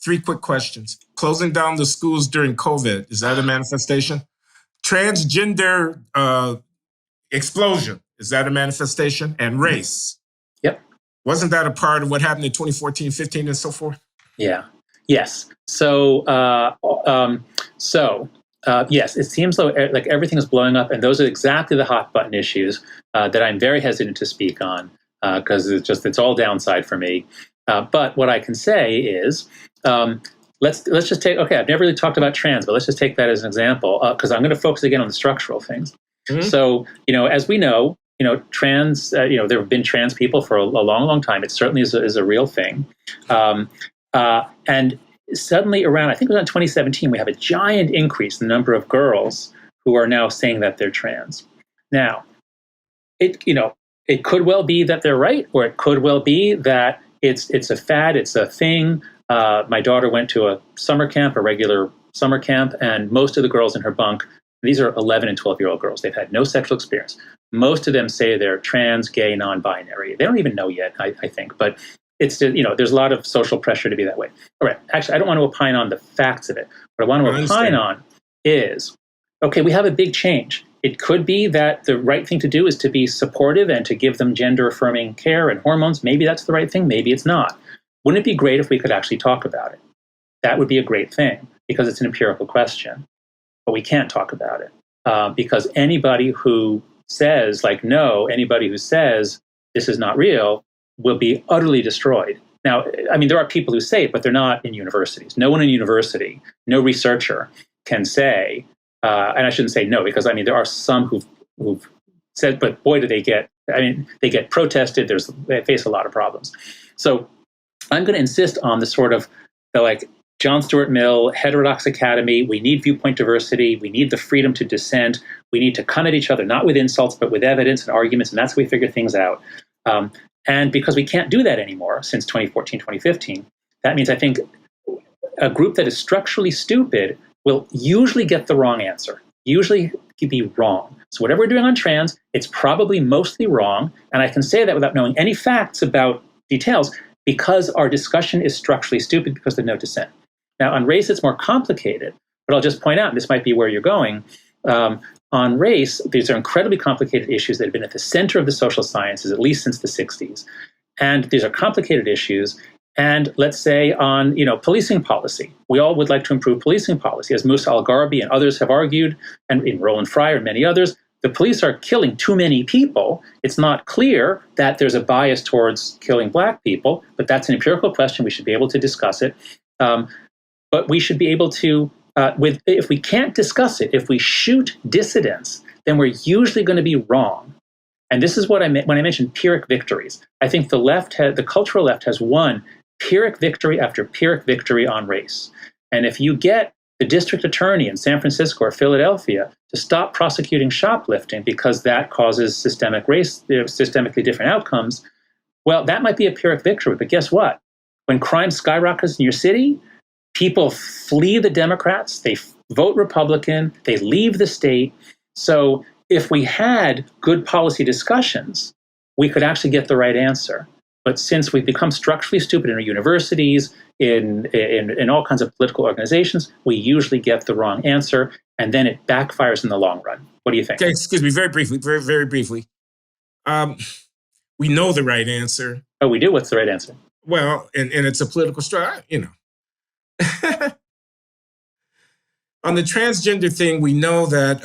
3 quick questions. Closing down the schools during COVID, is that a manifestation? Transgender explosion, is that a manifestation? And race. Yep. Wasn't that a part of what happened in 2014, 15, and so forth? Yeah. Yes. So, yes, it seems like everything is blowing up, and those are exactly the hot button issues that I'm very hesitant to speak on because it's all downside for me. But what I can say is, let's just take. Okay, I've never really talked about trans, but let's just take that as an example because I'm going to focus again on the structural things. Mm-hmm. So, as we know, trans. There have been trans people for a long, long time. It certainly is a real thing. And suddenly around, I think it was in 2017, we have a giant increase in the number of girls who are now saying that they're trans. Now, it could well be that they're right, or it could well be that it's a fad, it's a thing. My daughter went to a regular summer camp, and most of the girls in her bunk, these are 11 and 12-year-old girls. They've had no sexual experience. Most of them say they're trans, gay, non-binary. They don't even know yet, I think, but it's, there's a lot of social pressure to be that way. All right. Actually, I don't want to opine on the facts of it. What I want to opine on is, okay, we have a big change. It could be that the right thing to do is to be supportive and to give them gender-affirming care and hormones. Maybe that's the right thing. Maybe it's not. Wouldn't it be great if we could actually talk about it? That would be a great thing because it's an empirical question. But we can't talk about it because anybody who says, anybody who says this is not real will be utterly destroyed. Now, I mean, there are people who say it, but they're not in universities. No one in university, no researcher can say, and I shouldn't say no, because I mean, there are some who've said, but boy, do they get protested. They face a lot of problems. So I'm going to insist on the sort of John Stuart Mill, heterodox academy. We need viewpoint diversity. We need the freedom to dissent. We need to come at each other, not with insults, but with evidence and arguments. And that's how we figure things out. And because we can't do that anymore since 2014, 2015, that means I think a group that is structurally stupid will usually get the wrong answer, usually be wrong. So whatever we're doing on trans, it's probably mostly wrong. And I can say that without knowing any facts about details because our discussion is structurally stupid because there's no dissent. Now, on race, it's more complicated, but I'll just point out, and this might be where you're going, on race, these are incredibly complicated issues that have been at the center of the social sciences, at least since the 60s. And these are complicated issues. And let's say on, policing policy, we all would like to improve policing policy. As Musa Al-Gharabi and others have argued, and in Roland Fryer and many others, the police are killing too many people. It's not clear that there's a bias towards killing black people, but that's an empirical question. We should be able to discuss it. But we should be able to, if we can't discuss it, if we shoot dissidents, then we're usually going to be wrong. And this is what I meant when I mentioned Pyrrhic victories. I think the cultural left has won Pyrrhic victory after Pyrrhic victory on race. And if you get the district attorney in San Francisco or Philadelphia to stop prosecuting shoplifting because that causes systemically different outcomes, well, that might be a Pyrrhic victory. But guess what? When crime skyrockets in your city, people flee the Democrats, they vote Republican, they leave the state. So if we had good policy discussions, we could actually get the right answer. But since we've become structurally stupid in our universities, in all kinds of political organizations, we usually get the wrong answer, and then it backfires in the long run. What do you think? Okay, excuse me, very briefly, very, very briefly. We know the right answer. Oh, we do? What's the right answer? Well, and it's a political struggle, On the transgender thing, we know that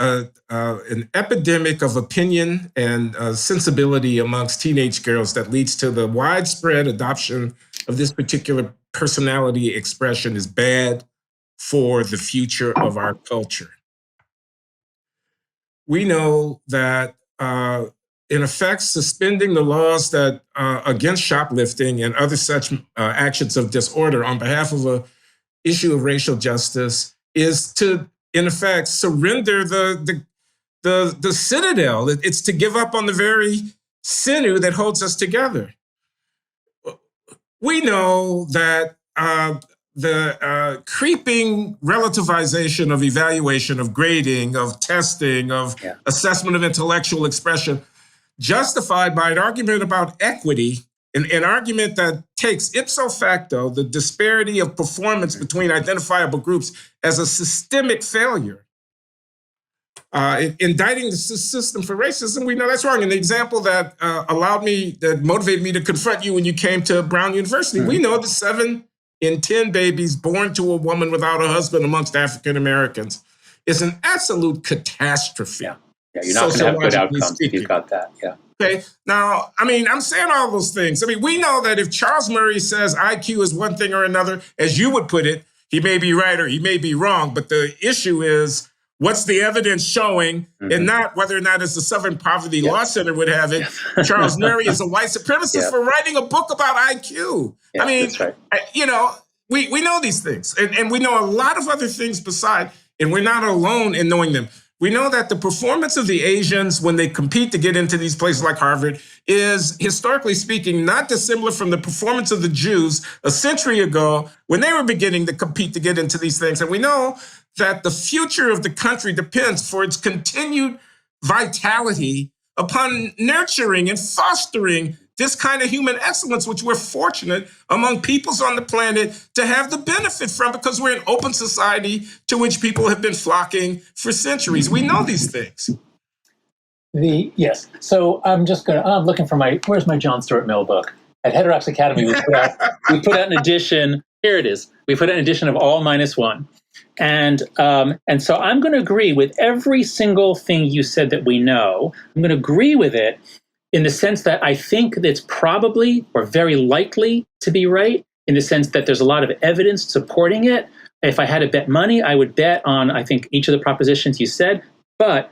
an epidemic of opinion and sensibility amongst teenage girls that leads to the widespread adoption of this particular personality expression is bad for the future of our culture. We know that, in effect, suspending the laws that against shoplifting and other such actions of disorder on behalf of an issue of racial justice is to, in effect, surrender the citadel. It's to give up on the very sinew that holds us together. We know that the creeping relativization of evaluation, of grading, of testing, of assessment of intellectual expression, justified by an argument about equity, an argument that takes ipso facto the disparity of performance between identifiable groups as a systemic failure. Indicting the system for racism, we know that's wrong. And the example that that motivated me to confront you when you came to Brown University, we know that 7 in 10 babies born to a woman without a husband amongst African Americans is an absolute catastrophe. Yeah, you're not going to have good outcomes if you've got that. Yeah. Okay. Now, I mean, I'm saying all those things. I mean, we know that if Charles Murray says IQ is one thing or another, as you would put it, he may be right or he may be wrong. But the issue is, what's the evidence showing, and not whether or not, as the Southern Poverty Law Center would have it, Charles Murray is a white supremacist for writing a book about IQ. Yeah, I mean, that's right. We know these things, and we know a lot of other things beside, and we're not alone in knowing them. We know that the performance of the Asians when they compete to get into these places like Harvard is, historically speaking, not dissimilar from the performance of the Jews a century ago when they were beginning to compete to get into these things. And we know that the future of the country depends for its continued vitality upon nurturing and fostering this kind of human excellence, which we're fortunate among peoples on the planet to have the benefit from, because we're an open society to which people have been flocking for centuries. We know these things. Yes. So I'm looking for where's my John Stuart Mill book? At Heterodox Academy, we put out an edition. Here it is. We put out an edition of All Minus One. And so I'm going to agree with every single thing you said that we know. I'm going to agree with it in the sense that I think it's probably or very likely to be right, in the sense that there's a lot of evidence supporting it. If I had to bet money, I would bet on, I think, each of the propositions you said. But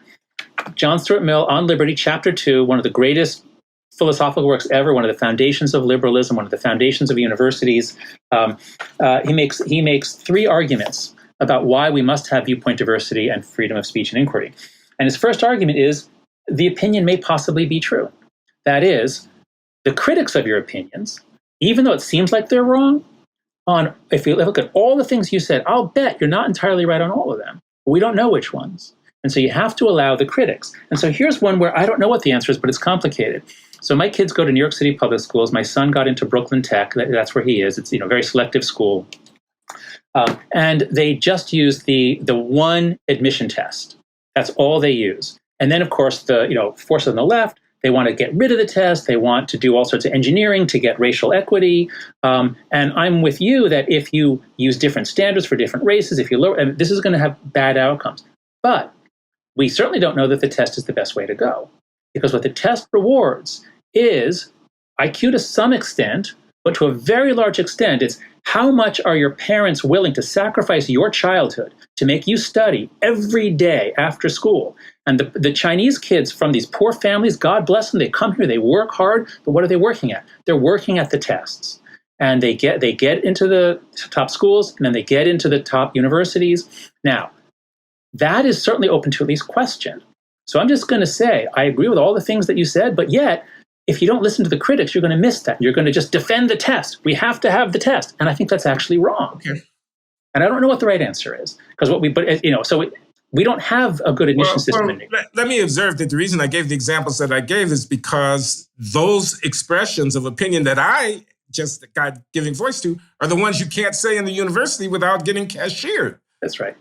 John Stuart Mill, On Liberty, Chapter 2, one of the greatest philosophical works ever, one of the foundations of liberalism, one of the foundations of universities, he makes 3 arguments about why we must have viewpoint diversity and freedom of speech and inquiry. And his first argument is the opinion may possibly be true. That is, the critics of your opinions, even though it seems like they're wrong, if you look at all the things you said, I'll bet you're not entirely right on all of them. But we don't know which ones. And so you have to allow the critics. And so here's one where I don't know what the answer is, but it's complicated. So my kids go to New York City public schools. My son got into Brooklyn Tech. That's where he is. It's a very selective school. And they just use the one admission test. That's all they use. And then, of course, the forces on the left, they want to get rid of the test. They want to do all sorts of engineering to get racial equity. And I'm with you that if you use different standards for different races, if you lower, and this is going to have bad outcomes. But we certainly don't know that the test is the best way to go, because what the test rewards is IQ to some extent, but to a very large extent, it's how much are your parents willing to sacrifice your childhood to make you study every day after school. And the Chinese kids from these poor families, God bless them, they come here, they work hard, but what are they working at? They're working at the tests. And they get into the top schools, and then they get into the top universities. Now, that is certainly open to at least question. So I'm just going to say, I agree with all the things that you said, but yet, if you don't listen to the critics, you're going to miss that. You're going to just defend the test. We have to have the test. And I think that's actually wrong. Okay. And I don't know what the right answer is, because we don't have a good admission system. Let me observe that the reason I gave the examples that I gave is because those expressions of opinion that I just got giving voice to are the ones you can't say in the university without getting cashiered. That's right.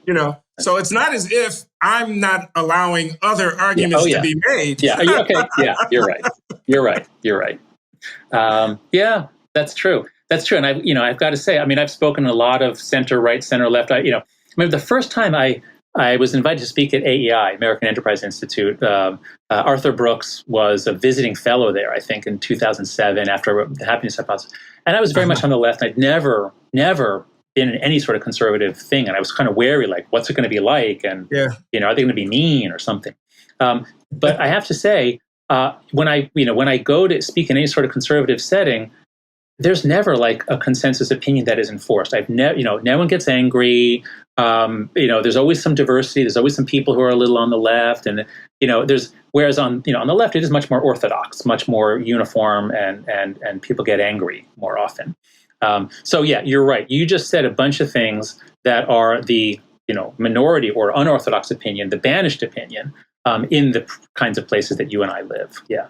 So it's not as if I'm not allowing other arguments to be made. Yeah. Okay. Yeah. You're right. You're right. Yeah. That's true. And I've got to say, I've spoken a lot of center right, center left. The first time I was invited to speak at AEI, American Enterprise Institute. Arthur Brooks was a visiting fellow there, I think, in 2007 after the Happiness Hypothesis. And I was very much on the left. I'd never been in any sort of conservative thing. And I was kind of wary, like, what's it going to be like? And, are they going to be mean or something? But I have to say, when I go to speak in any sort of conservative setting, there's never like a consensus opinion that is enforced. No one gets angry. There's always some diversity. There's always some people who are a little on the left, and whereas on the left it is much more orthodox, much more uniform, and people get angry more often. So yeah, you're right. You just said a bunch of things that are the minority or unorthodox opinion, the banished opinion, in the kinds of places that you and I live. Yeah.